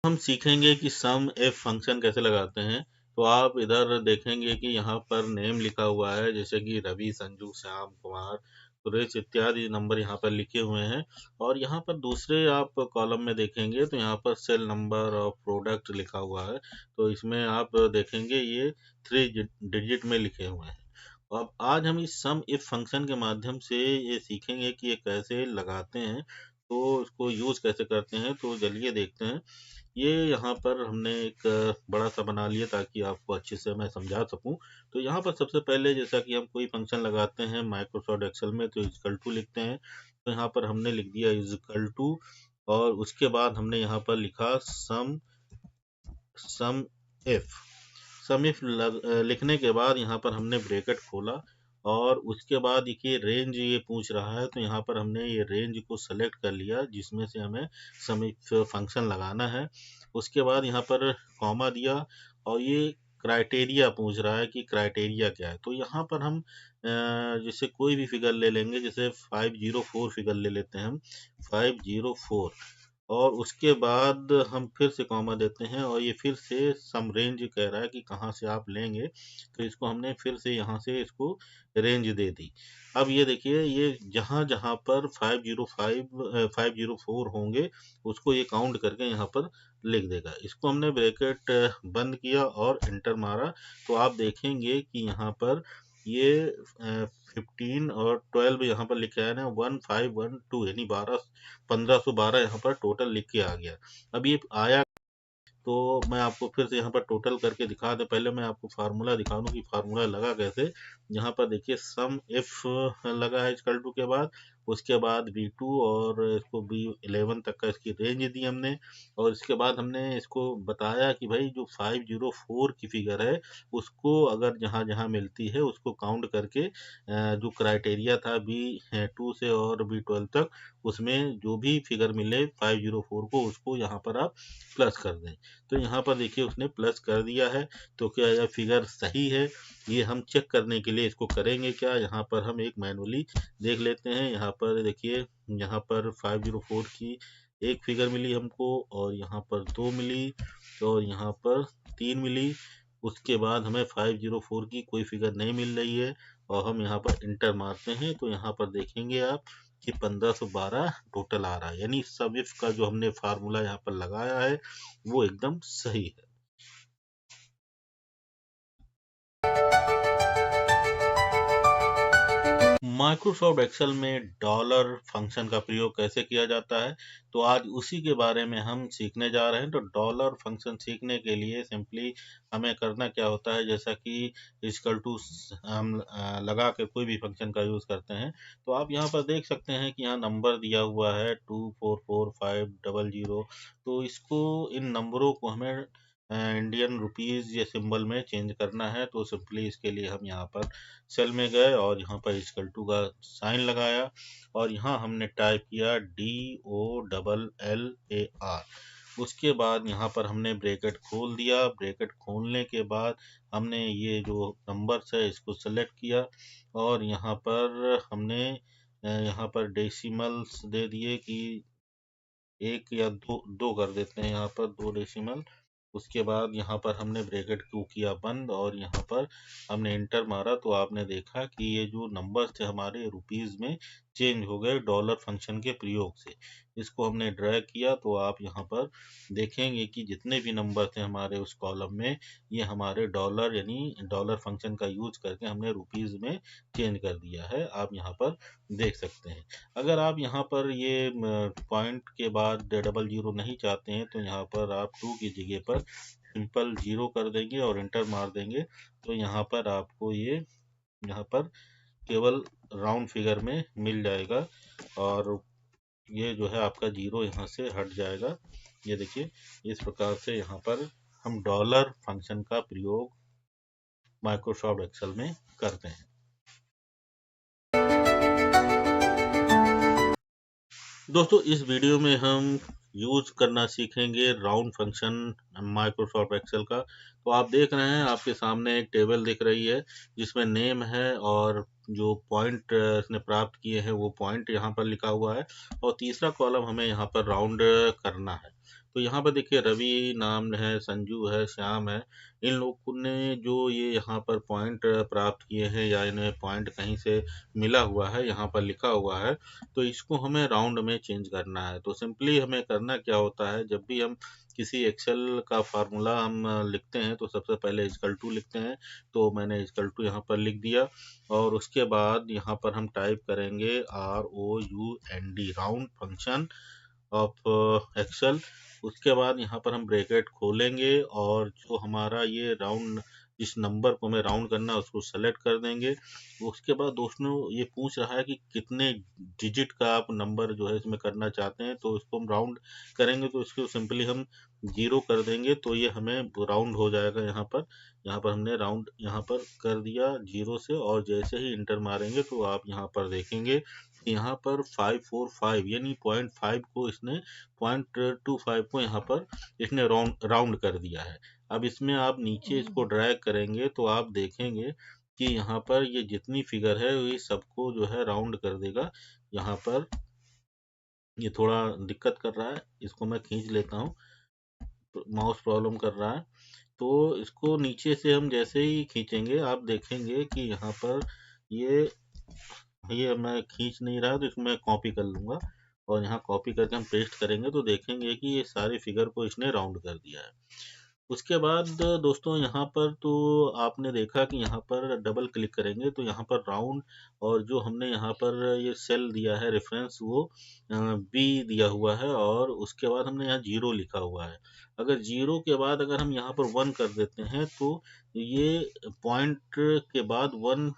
हम सीखेंगे कि सम एफ फंक्शन कैसे लगाते हैं। तो आप इधर देखेंगे कि यहाँ पर नेम लिखा हुआ है, जैसे कि रवि, संजू, श्याम, कुमार, सुरेश इत्यादि नंबर यहाँ पर लिखे हुए हैं। और यहाँ पर दूसरे आप कॉलम में देखेंगे तो यहाँ पर सेल नंबर और प्रोडक्ट लिखा हुआ है। तो इसमें आप देखेंगे ये 3 डिजिट में लिखे हुए हैं। अब आज हम इस सम इफ फंक्शन के माध्यम से ये सीखेंगे कि ये कैसे लगाते हैं, तो इसको यूज कैसे करते हैं। तो चलिए देखते हैं। ये यहाँ पर हमने एक बड़ा सा बना लिया ताकि आपको अच्छे से मैं समझा सकूं। तो यहाँ पर सबसे पहले जैसा कि हम कोई फंक्शन लगाते हैं माइक्रोसॉफ्ट एक्सेल में, तो इक्वल टू लिखते हैं। तो यहाँ पर हमने लिख दिया इक्वल टू, और उसके बाद हमने यहाँ पर लिखा सम सम इफ। सम इफ लिखने के बाद यहाँ पर हमने ब्रैकेट खोला, और उसके बाद देखिए रेंज ये पूछ रहा है, तो यहाँ पर हमने ये रेंज को सेलेक्ट कर लिया जिसमें से हमें सम इफ फंक्शन लगाना है। उसके बाद यहाँ पर कॉमा दिया, और ये क्राइटेरिया पूछ रहा है कि क्राइटेरिया क्या है। तो यहाँ पर हम जैसे कोई भी फिगर ले लेंगे, जैसे 504 फिगर ले लेते हैं हम, 504। और उसके बाद हम फिर से कॉमा देते हैं, और ये फिर से सम रेंज कह रहा है कि कहाँ से आप लेंगे। तो इसको हमने फिर से यहाँ से इसको रेंज दे दी। अब ये देखिए, ये जहाँ जहाँ पर 505 504 होंगे उसको ये काउंट करके यहाँ पर लिख देगा। इसको हमने ब्रैकेट बंद किया और इंटर मारा, तो आप देखेंगे कि यहाँ पर ये 15 और 12 यहाँ पर लिखा है ना, 1512, यानी 1512 यहाँ पर टोटल लिख के आ गया। अब ये आया, तो मैं आपको फिर से यहाँ पर टोटल करके दिखा दे। पहले मैं आपको फार्मूला दिखा दूं कि फार्मूला लगा कैसे। यहाँ पर देखिए सम इफ लगा है इक्वल टू के बाद, उसके बाद B2 और इसको B11 तक का इसकी रेंज दी हमने। और इसके बाद हमने इसको बताया कि भाई जो 504 की फिगर है उसको अगर जहाँ जहाँ मिलती है उसको काउंट करके जो क्राइटेरिया था B2 से और B12 तक, उसमें जो भी फिगर मिले 504 को, उसको यहाँ पर आप प्लस कर दें। तो यहाँ पर देखिए उसने प्लस कर दिया है। तो क्या यह फिगर सही है, ये हम चेक करने के लिए इसको करेंगे क्या, यहाँ पर हम एक मैनुअली देख लेते हैं। यहाँ पर देखिए, यहाँ पर 504 की एक फिगर मिली हमको, और यहाँ पर 2 मिली, और यहाँ पर 3 मिली। उसके बाद हमें 504 की कोई फिगर नहीं मिल रही है, और हम यहाँ पर इंटर मारते हैं। तो यहाँ पर देखेंगे आप कि 1512 टोटल आ रहा है, यानी सब इफ का जो हमने फार्मूला यहाँ पर लगाया है वो एकदम सही है। माइक्रोसॉफ्ट एक्सेल में डॉलर फंक्शन का प्रयोग कैसे किया जाता है, तो आज उसी के बारे में हम सीखने जा रहे हैं। तो डॉलर फंक्शन सीखने के लिए सिंपली हमें करना क्या होता है, जैसा कि इक्वल टू हम लगा के कोई भी फंक्शन का यूज करते हैं। तो आप यहाँ पर देख सकते हैं कि यहाँ नंबर दिया हुआ है 244500। तो इसको, इन नंबरों को हमें इंडियन रुपीज या सिंबल में चेंज करना है। तो सिंपली इसके लिए हम यहाँ पर सेल में गए और यहाँ पर इक्वल टू का साइन लगाया, और यहाँ हमने टाइप किया DOLLAR। उसके बाद यहाँ पर हमने ब्रैकेट खोल दिया। ब्रैकेट खोलने के बाद हमने ये जो नंबर्स है इसको सेलेक्ट किया, और यहाँ पर हमने यहाँ पर डेसिमल्स दे दिए कि एक या दो दो कर देते हैं, यहाँ पर 2 डेसिमल। उसके बाद यहाँ पर हमने ब्रैकेट को किया बंद, और यहाँ पर हमने इंटर मारा। तो आपने देखा कि ये जो नंबर थे हमारे रुपीज में चेंज हो गए डॉलर फंक्शन के प्रयोग से। इसको हमने ड्रैग किया, तो आप यहाँ पर देखेंगे कि जितने भी नंबर थे हमारे उस कॉलम में, ये हमारे डॉलर यानी डॉलर फंक्शन का यूज करके हमने रुपीज में चेंज कर दिया है। आप यहाँ पर देख सकते हैं। अगर आप यहाँ पर ये पॉइंट के बाद डबल जीरो नहीं चाहते हैं, तो यहाँ पर आप 2 की जगह पर सिंपल 0 कर देंगे और इंटर मार देंगे। तो यहाँ पर आपको ये यहाँ पर केवल राउंड फिगर में मिल जाएगा, और ये जो है आपका 0 यहाँ से हट जाएगा। ये देखिए, इस प्रकार से यहाँ पर हम डॉलर फंक्शन का प्रयोग माइक्रोसॉफ्ट एक्सेल में करते हैं। दोस्तों, इस वीडियो में हम यूज करना सीखेंगे राउंड फंक्शन माइक्रोसॉफ्ट एक्सेल का। तो आप देख रहे हैं, आपके सामने एक टेबल दिख रही है जिसमें नेम है और जो पॉइंट इसने प्राप्त किए हैं वो पॉइंट यहाँ पर लिखा हुआ है, और तीसरा कॉलम हमें यहाँ पर राउंड करना है। तो यहाँ पर देखिए रवि नाम है, संजू है, श्याम है, इन लोगों ने जो ये यहाँ पर पॉइंट प्राप्त किए हैं या इन्हें पॉइंट कहीं से मिला हुआ है, यहाँ पर लिखा हुआ है, तो इसको हमें राउंड में चेंज करना है। तो सिंपली हमें करना क्या होता है, जब भी हम किसी एक्सेल का फार्मूला हम लिखते हैं तो सबसे पहले इक्वल टू लिखते हैं। तो मैंने इक्वल टू यहाँ पर लिख दिया, और उसके बाद यहाँ पर हम टाइप करेंगे ROUND, round function of Excel. उसके बाद यहाँ पर हम ब्रैकेट खोलेंगे, और जो हमारा ये राउंड, जिस नंबर को हमें राउंड करना है उसको सेलेक्ट कर देंगे। उसके बाद दोस्तों ये पूछ रहा है कि कितने डिजिट का आप नंबर जो है इसमें करना चाहते हैं, तो इसको हम राउंड करेंगे, तो इसको सिंपली हम 0 कर देंगे, तो ये हमें राउंड हो जाएगा। यहाँ पर हमने राउंड यहाँ पर कर दिया 0 से, और जैसे ही इंटर मारेंगे तो आप यहाँ पर देखेंगे यहाँ पर 545 यानी 0.5 को इसने 0.25 को यहाँ पर इसने राउंड कर दिया है। अब इसमें आप नीचे इसको ड्रैग करेंगे तो आप देखेंगे कि यहाँ पर ये जितनी फिगर है ये सबको जो है राउंड कर देगा। यहाँ पर ये थोड़ा दिक्कत कर रहा है, इसको मैं खींच लेता हूँ, माउस प्रॉब्लम कर रहा है। तो इसको नीचे से हम जैसे ही खींचेंगे आप देखेंगे कि यहाँ पर ये मैं खींच नहीं रहा, तो इसको मैं कॉपी कर लूंगा, और यहाँ कॉपी करके हम पेस्ट करेंगे तो देखेंगे कि ये सारी फिगर को इसने राउंड कर दिया है। उसके बाद दोस्तों यहाँ पर तो आपने देखा कि यहाँ पर डबल क्लिक करेंगे तो यहाँ पर राउंड, और जो हमने यहाँ पर ये सेल दिया है रेफरेंस वो बी दिया हुआ है, और उसके बाद हमने यहाँ 0 लिखा हुआ है। अगर 0 के बाद अगर हम यहाँ पर 1 कर देते हैं तो ये पॉइंट के बाद 1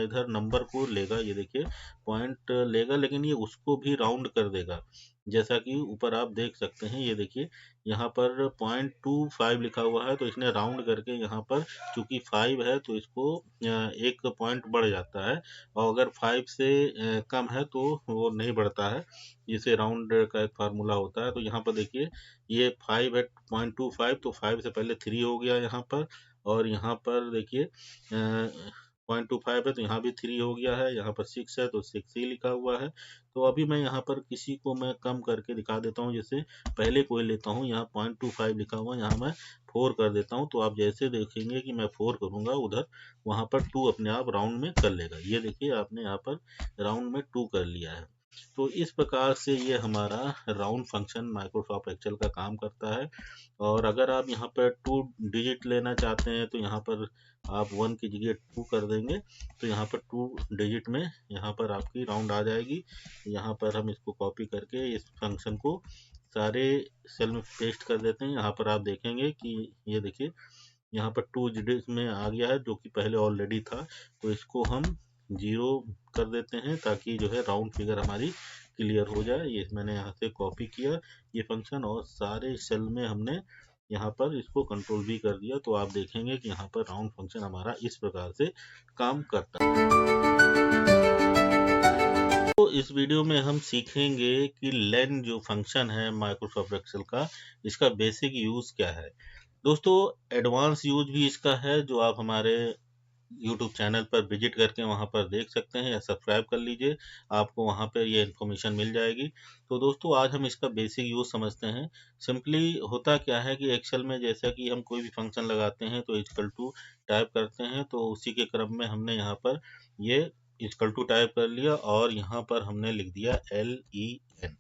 इधर नंबर को लेगा, ये देखिए पॉइंट लेगा, लेकिन ये उसको भी राउंड कर देगा। जैसा कि ऊपर आप देख सकते हैं, ये देखिए यहाँ पर 0.25 लिखा हुआ है, तो इसने राउंड करके यहाँ पर चूंकि 5 है तो इसको एक पॉइंट बढ़ जाता है, और अगर 5 से कम है तो वो नहीं बढ़ता है। इसे राउंड का एक फार्मूला होता है। तो यहाँ पर देखिए ये 5 है 0.25, तो 5 से पहले 3 हो गया यहाँ पर, और यहाँ पर देखिए 0.25 है तो यहाँ भी 3 हो गया है, यहाँ पर 6 है तो 6 ही लिखा हुआ है। तो अभी मैं यहाँ पर किसी को मैं कम करके दिखा देता हूँ, जैसे पहले कोई लेता हूँ, यहाँ 0.25 लिखा हुआ है, यहाँ मैं 4 कर देता हूँ, तो आप जैसे देखेंगे कि मैं 4 करूँगा उधर वहाँ पर 2 अपने आप राउंड में कर लेगा। ये देखिए आपने यहाँ पर राउंड में 2 कर लिया है। तो इस प्रकार से ये हमारा राउंड फंक्शन माइक्रोसॉफ्ट एक्सेल का काम करता है। और अगर आप यहाँ पर 2 डिजिट लेना चाहते हैं तो यहाँ पर आप 1 की जगह 2 कर देंगे, तो यहाँ पर 2 डिजिट में यहाँ पर आपकी राउंड आ जाएगी। यहाँ पर हम इसको कॉपी करके इस फंक्शन को सारे सेल में पेस्ट कर देते हैं। यहाँ पर आप देखेंगे कि ये देखिए यहाँ पर 2 डिजिट में आ गया है, जो कि पहले ऑलरेडी था, तो इसको हम 0 कर देते हैं ताकि जो है राउंड फिगर हमारी क्लियर हो जाए। ये मैंने यहाँ से कॉपी किया ये फंक्शन, और सारे सेल में हमने यहाँ पर इसको कंट्रोल भी कर दिया, तो आप देखेंगे कि यहाँ पर राउंड फंक्शन हमारा इस प्रकार से काम करता है। तो इस वीडियो में हम सीखेंगे कि लेन जो फंक्शन है माइक्रोसॉफ्ट एक्सेल का, इसका बेसिक यूज क्या है। दोस्तों एडवांस यूज भी इसका है, जो आप हमारे यूट्यूब चैनल पर विजिट करके वहां पर देख सकते हैं, या सब्सक्राइब कर लीजिए, आपको वहां पर ये इन्फॉर्मेशन मिल जाएगी। तो दोस्तों आज हम इसका बेसिक यूज समझते हैं। सिंपली होता क्या है कि एक्सेल में जैसा कि हम कोई भी फंक्शन लगाते हैं तो इक्वल टू टाइप करते हैं, तो उसी के क्रम में हमने यहाँ पर ये इक्वल टू टाइप कर लिया, और यहाँ पर हमने लिख दिया LEN।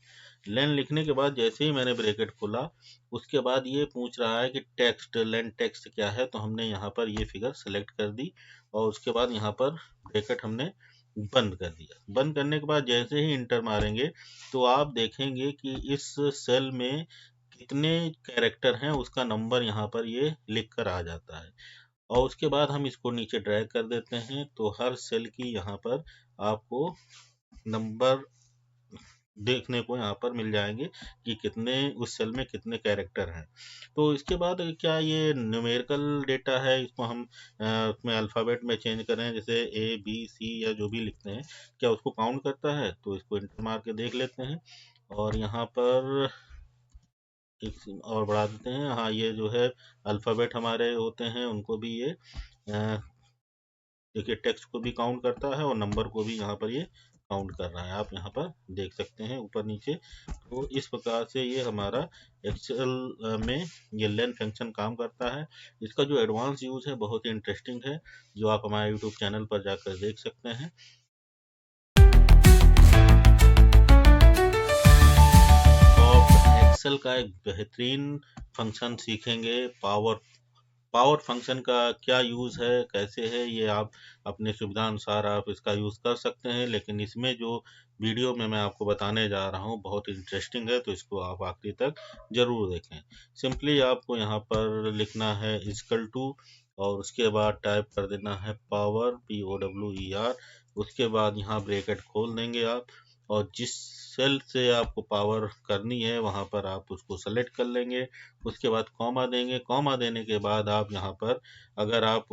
लेन लिखने के बाद जैसे ही मैंने ब्रैकेट खोला, उसके बाद ये पूछ रहा है कि टेक्स्ट, लेन टेक्स्ट क्या है, तो हमने यहाँ पर ये फिगर सेलेक्ट कर दी, और उसके बाद यहाँ पर ब्रैकेट हमने बंद कर दिया। बंद करने के बाद जैसे ही इंटर मारेंगे तो आप देखेंगे कि इस सेल में कितने कैरेक्टर हैं उसका नंबर यहाँ पर ये लिख कर आ जाता है। और उसके बाद हम इसको नीचे ड्रैग कर देते हैं, तो हर सेल की यहाँ पर आपको नंबर देखने को यहाँ पर मिल जाएंगे कि कितने उस सेल में कितने कैरेक्टर हैं। तो इसके बाद क्या ये न्यूमेरिकल डेटा है, इसको हम उसमें अल्फ़ाबेट में चेंज करें, जैसे ABC या जो भी लिखते हैं, क्या उसको काउंट करता है? तो इसको इंटर मार के देख लेते हैं, और यहाँ पर एक और बढ़ा देते हैं। हाँ, ये जो है अल्फ़ाबेट हमारे होते हैं उनको भी ये देखिए टेक्स्ट को भी काउंट करता है और नंबर को भी यहाँ पर ये काउंट कर रहा है, आप यहाँ पर देख सकते हैं ऊपर नीचे। तो इस प्रकार से ये हमारा एक्सेल में ये लेन फंक्शन काम करता है। इसका जो एडवांस यूज है बहुत ही इंटरेस्टिंग है, जो आप हमारे यूट्यूब चैनल पर जाकर देख सकते हैं। एक्सेल का एक बेहतरीन फंक्शन सीखेंगे, पावर फंक्शन का क्या यूज़ है, कैसे है, ये आप अपने सुविधा अनुसार आप इसका यूज़ कर सकते हैं। लेकिन इसमें जो वीडियो में मैं आपको बताने जा रहा हूँ बहुत इंटरेस्टिंग है, तो इसको आप आखिरी तक ज़रूर देखें। सिंपली आपको यहाँ पर लिखना है इक्वल टू, और उसके बाद टाइप कर देना है पावर, POWER। उसके बाद यहाँ ब्रैकेट खोल देंगे आप, और जिस सेल से आपको पावर करनी है वहाँ पर आप उसको सेलेक्ट कर लेंगे। उसके बाद कॉमा देंगे, कॉमा देने के बाद आप यहाँ पर अगर आप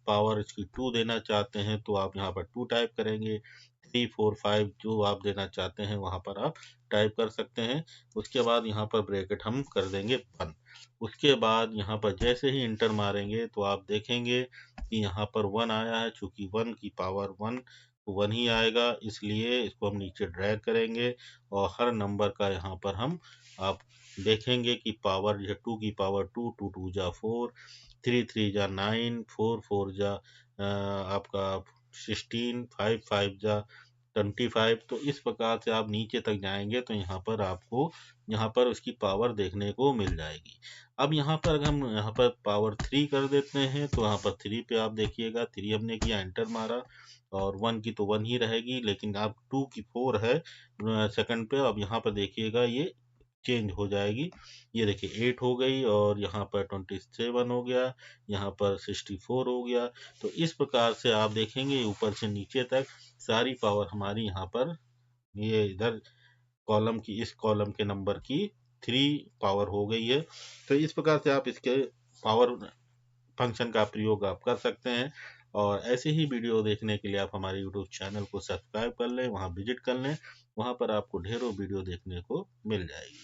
पावर इसकी 2 देना चाहते हैं तो आप यहाँ पर 2 टाइप करेंगे। 3, 4, 5 जो आप देना चाहते हैं वहाँ पर आप टाइप कर सकते हैं। उसके बाद यहाँ पर ब्रैकेट हम कर देंगे बंद। उसके बाद यहाँ पर जैसे ही इंटर मारेंगे तो आप देखेंगे कि यहाँ पर 1 आया है। चूंकि 1 की पावर 1 तो 1 ही आएगा, इसलिए इसको हम नीचे ड्रैग करेंगे और हर नंबर का यहाँ पर हम आप देखेंगे कि पावर जो 2 की पावर 2, 2 2 जा 4, 3 3 जा 9, 4 4 जा आपका 16, 5 5 जा 25। तो इस प्रकार से आप नीचे तक जाएंगे तो यहाँ पर आपको यहाँ पर उसकी पावर देखने को मिल जाएगी। अब यहाँ पर अगर हम यहाँ पर पावर 3 कर देते हैं तो यहाँ पर 3 पे आप देखिएगा 3 हमने किया, एंटर मारा, और 1 की तो 1 ही रहेगी, लेकिन आप 2 की 4 है सेकंड पे। अब यहाँ पर देखिएगा ये चेंज हो जाएगी, ये देखिए 8 हो गई, और यहाँ पर 27 हो गया, यहाँ पर 64 हो गया। तो इस प्रकार से आप देखेंगे ऊपर से नीचे तक सारी पावर हमारी यहाँ पर ये इधर कॉलम की, इस कॉलम के नंबर की 3 पावर हो गई है। तो इस प्रकार से आप इसके पावर फंक्शन का प्रयोग आप कर सकते हैं। और ऐसे ही वीडियो देखने के लिए आप हमारे यूट्यूब चैनल को सब्सक्राइब कर लें, वहाँ विजिट कर लें, वहाँ पर आपको ढेरों वीडियो देखने को मिल जाएगी।